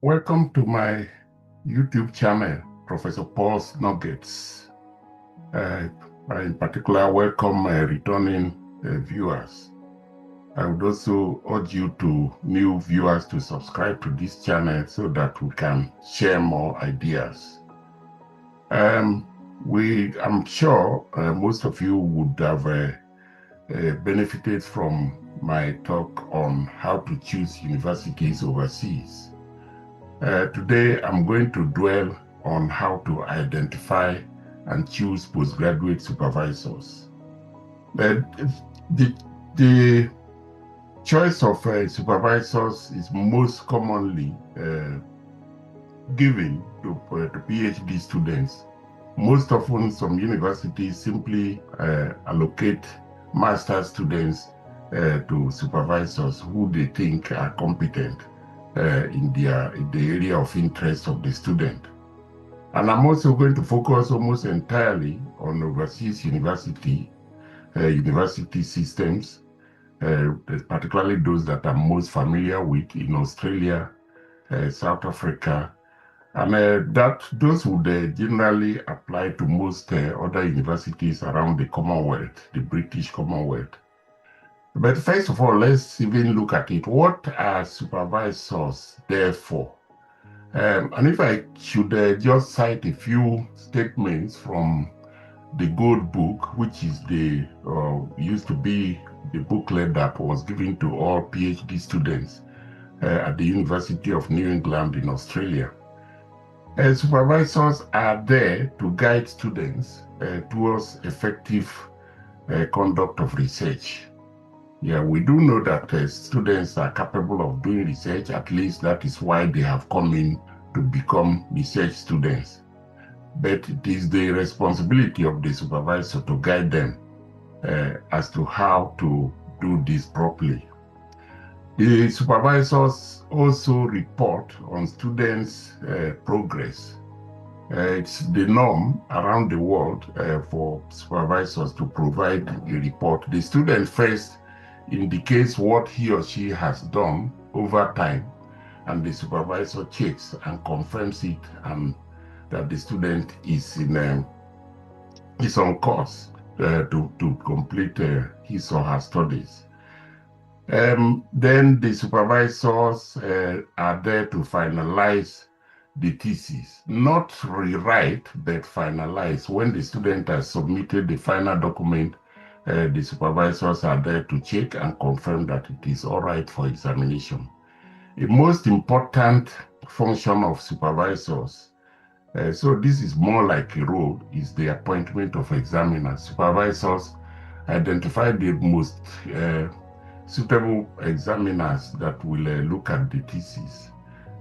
Welcome to my YouTube channel, Professor Paul's Nuggets. I in particular welcome returning viewers. I would also urge you new viewers to subscribe to this channel so that we can share more ideas. I'm sure most of you would have benefited from my talk on how to choose universities overseas. Today, I'm going to dwell on how to identify and choose postgraduate supervisors. The choice of supervisors is most commonly given to PhD students. Most often, some universities simply allocate master's students to supervisors who they think are competent in the area of interest of the student. And I'm also going to focus almost entirely on overseas university systems, particularly those that I'm most familiar with in Australia, South Africa, and those would generally apply to most other universities around the Commonwealth, the British Commonwealth. But first of all, let's even look at it. What are supervisors there for? And if I should just cite a few statements from the Gold Book, which is used to be the booklet that was given to all PhD students at the University of New England in Australia. Supervisors are there to guide students towards effective conduct of research. Yeah, we do know that students are capable of doing research. At least that is why they have come in to become research students. But it is the responsibility of the supervisor to guide them as to how to do this properly. The supervisors also report on students' progress. It's the norm around the world for supervisors to provide a report. The student first indicates what he or she has done over time, and the supervisor checks and confirms it, and that the student is on course to complete his or her studies. Then the supervisors are there to finalize the thesis, not rewrite, but finalize. When the student has submitted the final document, the supervisors are there to check and confirm that it is all right for examination. The most important function of supervisors, so this is more like a role, is the appointment of examiners. Supervisors identify the most suitable examiners that will look at the thesis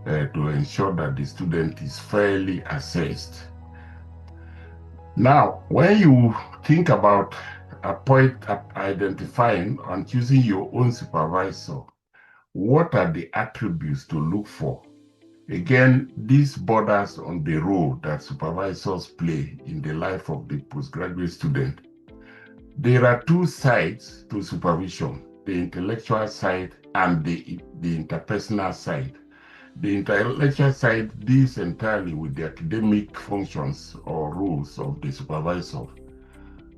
to ensure that the student is fairly assessed. Now, when you think about identifying and choosing your own supervisor, what are the attributes to look for? Again, this borders on the role that supervisors play in the life of the postgraduate student. There are two sides to supervision: the intellectual side and the interpersonal side. The intellectual side deals entirely with the academic functions or roles of the supervisor,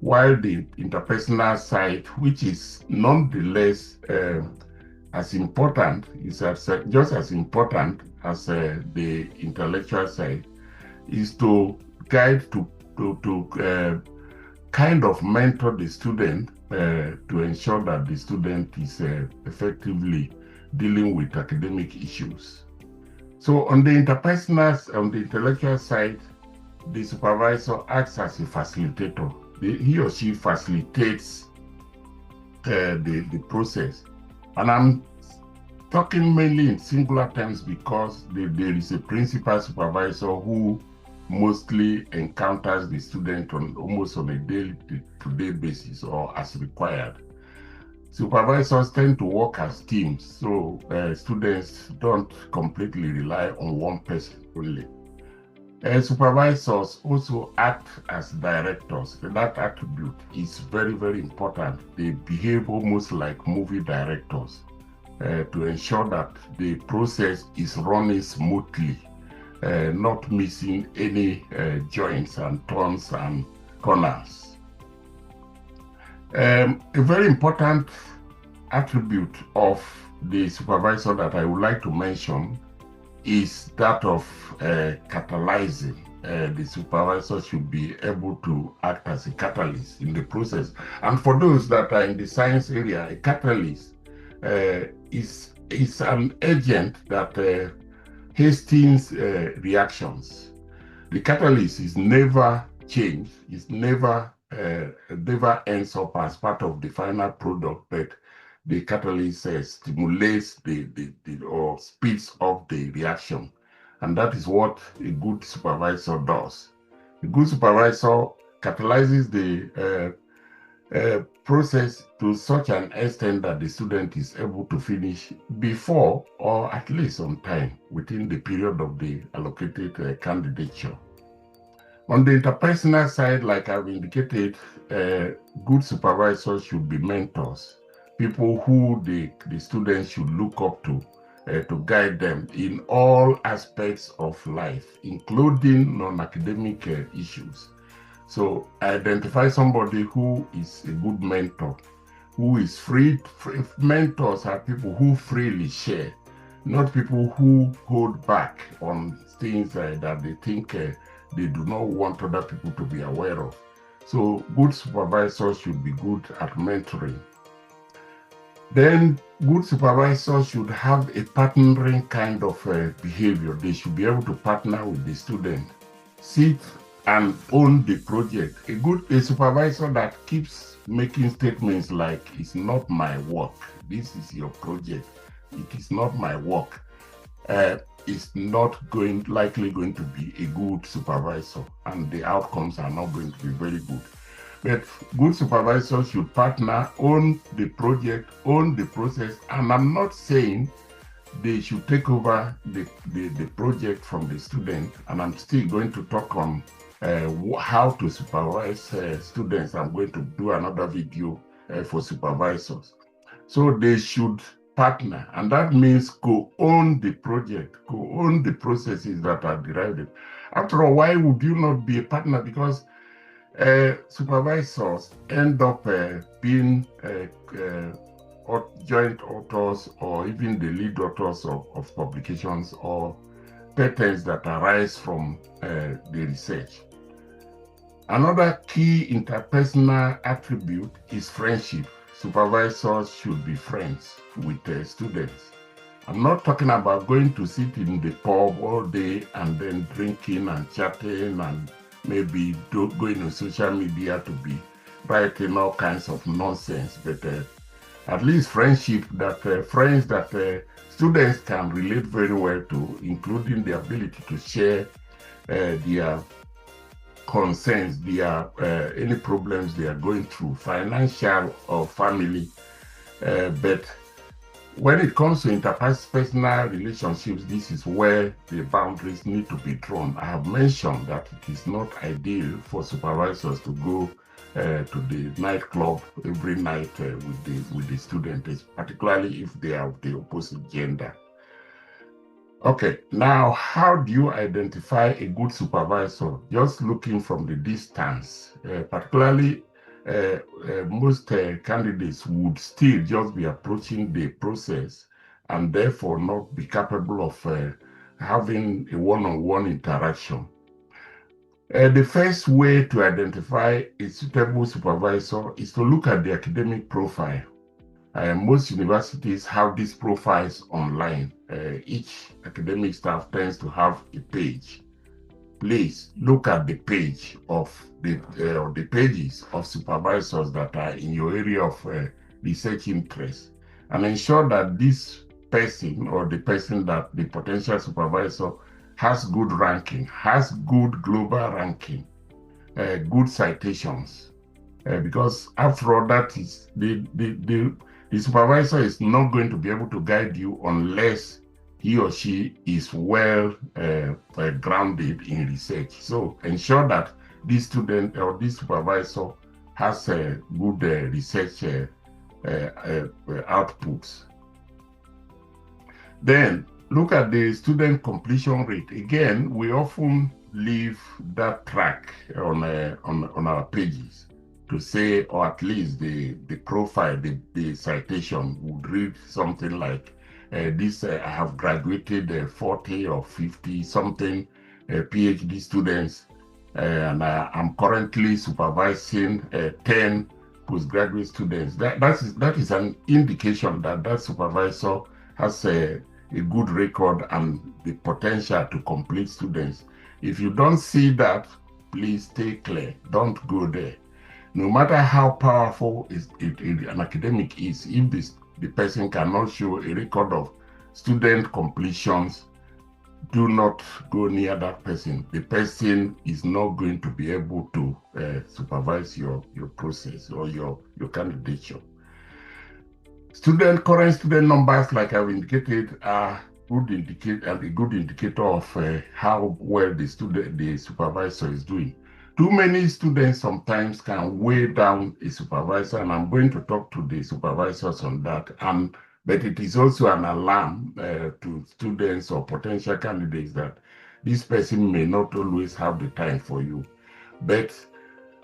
while the interpersonal side, which is nonetheless as important, is just as important as the intellectual side, is to guide, to kind of mentor the student to ensure that the student is effectively dealing with academic issues. So on the intellectual side, the supervisor acts as a facilitator. He or she facilitates the process. And I'm talking mainly in singular terms because there is a principal supervisor who mostly encounters the student almost on a day-to-day basis or as required. Supervisors tend to work as teams, so students don't completely rely on one person only. Supervisors also act as directors. That attribute is very, very important. They behave almost like movie directors. to ensure that the process is running smoothly, not missing any joints and turns and corners. A very important attribute of the supervisor that I would like to mention is that of catalyzing. The supervisor should be able to act as a catalyst in the process. And for those that are in the science area, a catalyst is an agent that hastens reactions. The catalyst is never changed, it never ends up as part of the final product, but the catalyst stimulates or speeds up the reaction. And that is what a good supervisor does. A good supervisor catalyzes the process to such an extent that the student is able to finish before or at least on time within the period of the allocated candidature. On the interpersonal side, like I've indicated, good supervisors should be mentors, people who the students should look up to guide them in all aspects of life, including non-academic issues. So identify somebody who is a good mentor, who is free. Mentors are people who freely share, not people who hold back on things that they think they do not want other people to be aware of. So good supervisors should be good at mentoring. Then good supervisors should have a partnering kind of behavior. They should be able to partner with the student, sit and own the project. A supervisor that keeps making statements like, it's not my work, this is your project, it is not my work, is not likely going to be a good supervisor, and the outcomes are not going to be very good. But good supervisors should partner, own the project, own the process, and I'm not saying they should take over the project from the student, and I'm still going to talk on how to supervise students. I'm going to do another video for supervisors. So they should partner, and that means co-own the project, co-own the processes that are derived. After all, why would you not be a partner? Because supervisors end up being joint authors or even the lead authors of publications or patents that arise from the research. Another key interpersonal attribute is friendship. Supervisors should be friends with students. I'm not talking about going to sit in the pub all day and then drinking and chatting and maybe going on social media to be writing all kinds of nonsense, but at least friendship that friends that students can relate very well to, including the ability to share their concerns, their any problems they are going through, financial or family. But when it comes to interpersonal relationships, this is where the boundaries need to be drawn. I have mentioned that it is not ideal for supervisors to go to the nightclub every night with the students, particularly if they are of the opposite gender. Okay, now how do you identify a good supervisor? Just looking from the distance, particularly most candidates would still just be approaching the process and therefore not be capable of having a one-on-one interaction. The first way to identify a suitable supervisor is to look at the academic profile. Most universities have these profiles online. Each academic staff tends to have a page. Please look at the page of the pages of supervisors that are in your area of research interest, and ensure that this person or the person that the potential supervisor has good ranking, has good global ranking, good citations, because after all, that is the supervisor is not going to be able to guide you unless he or she is well grounded in research. So ensure that this student or this supervisor has good research outputs. Then look at the student completion rate. Again, we often leave that track on our pages to say, or at least the profile, the citation would read something like I have graduated 40 or 50 something PhD students, and I'm currently supervising 10 postgraduate students. That is an indication that that supervisor has a good record and the potential to complete students. If you don't see that, please stay clear. Don't go there. No matter how powerful an academic is, if the person cannot show a record of student completions, do not go near that person. The person is not going to be able to supervise your process or your candidature. Current student numbers, like I've indicated, are a good indicator of how well the supervisor is doing. Too many students sometimes can weigh down a supervisor, and I'm going to talk to the supervisors on that. But it is also an alarm to students or potential candidates that this person may not always have the time for you. But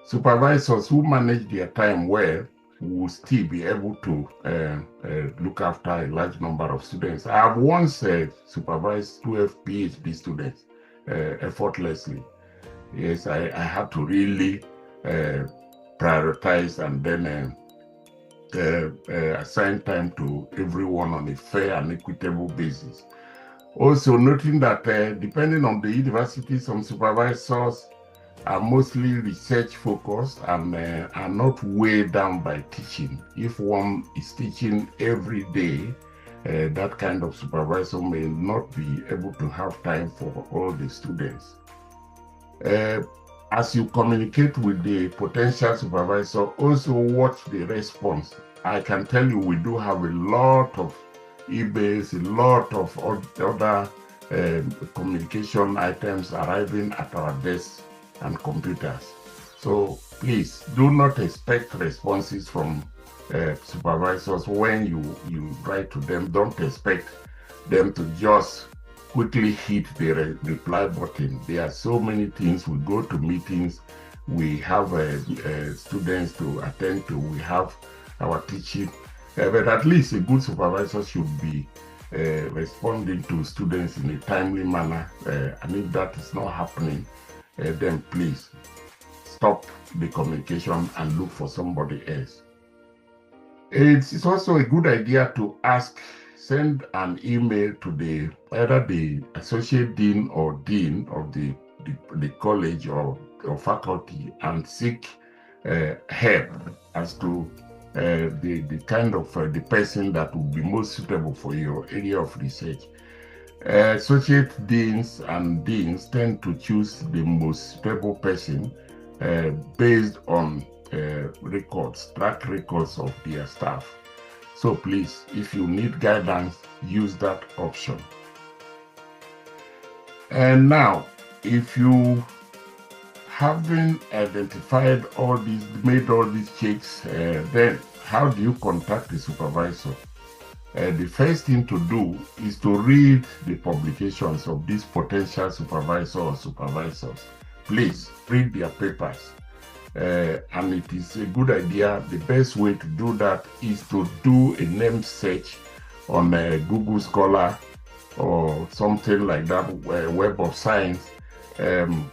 supervisors who manage their time well will still be able to look after a large number of students. I have once supervised 12 PhD students effortlessly. Yes, I had to really prioritize and then assign time to everyone on a fair and equitable basis. Also noting that depending on the university, some supervisors are mostly research focused and are not weighed down by teaching. If one is teaching every day, that kind of supervisor may not be able to have time for all the students. As you communicate with the potential supervisor, also watch the response. I can tell you we do have a lot of emails, a lot of other communication items arriving at our desks and computers. So please do not expect responses from supervisors when you write to them. Don't expect them to just quickly hit the reply button. There are so many things. We go to meetings, we have students to attend to, we have our teaching, but at least a good supervisor should be responding to students in a timely manner. And if that is not happening, then please stop the communication and look for somebody else. It's also a good idea to send an email to either the associate dean or dean of the college or faculty and seek help as to the kind of the person that would be most suitable for your area of research. Associate deans and deans tend to choose the most suitable person based on track records of their staff. So please, if you need guidance, use that option. And now, if you haven't identified made all these checks, then how do you contact the supervisor? The first thing to do is to read the publications of these potential supervisors or supervisors. Please read their papers. And it is a good idea. The best way to do that is to do a name search on Google Scholar or something like that, Web of Science, and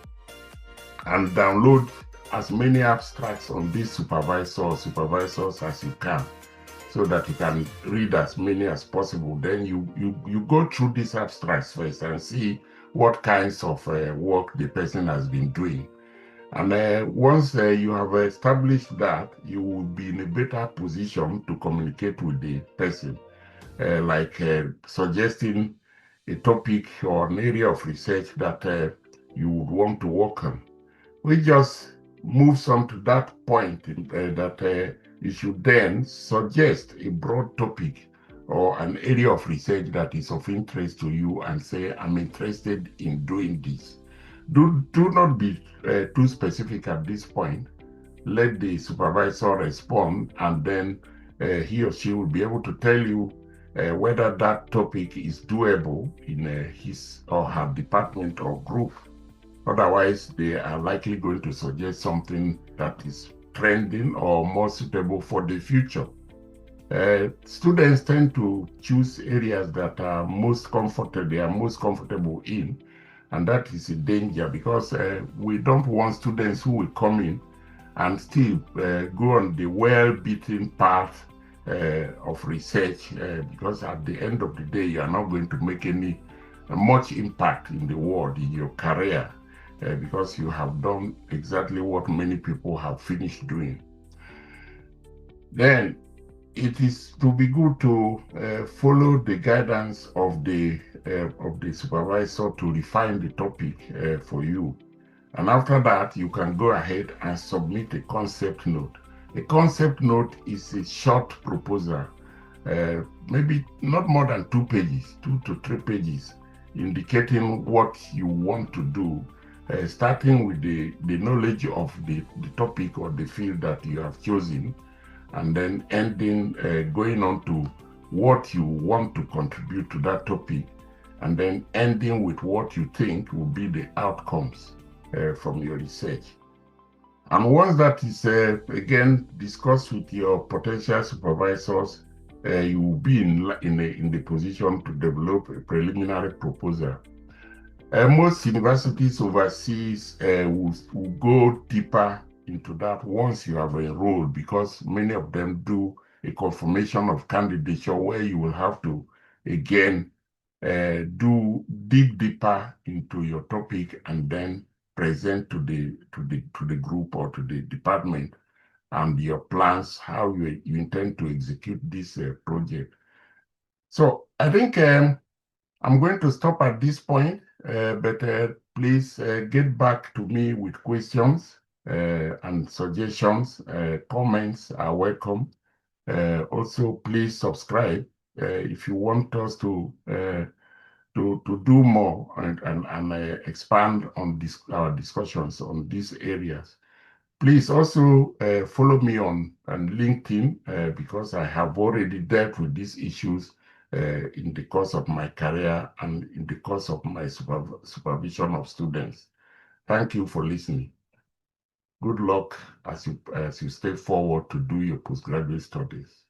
download as many abstracts on these supervisors as you can, so that you can read as many as possible. Then you go through these abstracts first and see what kinds of work the person has been doing. And once you have established that, you will be in a better position to communicate with the person, like suggesting a topic or an area of research that you would want to work on. We just moves on to that point that you should then suggest a broad topic or an area of research that is of interest to you and say, I'm interested in doing this. Do not be too specific at this point. Let the supervisor respond, and then he or she will be able to tell you whether that topic is doable in his or her department or group. Otherwise, they are likely going to suggest something that is trending or more suitable for the future. Students tend to choose areas that are they are most comfortable in, and that is a danger because we don't want students who will come in and still go on the well-beaten path of research, because at the end of the day, you are not going to make any much impact in the world in your career, because you have done exactly what many people have finished doing. Then it is to be good to follow the guidance of the supervisor to refine the topic for you. And after that, you can go ahead and submit a concept note. A concept note is a short proposal, maybe not more than 2 pages, 2 to 3 pages, indicating what you want to do, starting with the knowledge of the topic or the field that you have chosen, and then ending, going on to what you want to contribute to that topic, and then ending with what you think will be the outcomes from your research. And once that is again discussed with your potential supervisors, you will be in the position to develop a preliminary proposal. Most universities overseas will go deeper into that once you have enrolled, because many of them do a confirmation of candidature where you will have to again dig deeper into your topic and then present to the group or to the department and your plans, how you intend to execute this project. So I think I'm going to stop at this point, but please get back to me with questions and suggestions. Comments are welcome. Also, please subscribe if you want us to do more and expand on our discussions on these areas. Please also follow me on LinkedIn because I have already dealt with these issues in the course of my career and in the course of my supervision of students. Thank you for listening. Good luck as you step forward to do your postgraduate studies.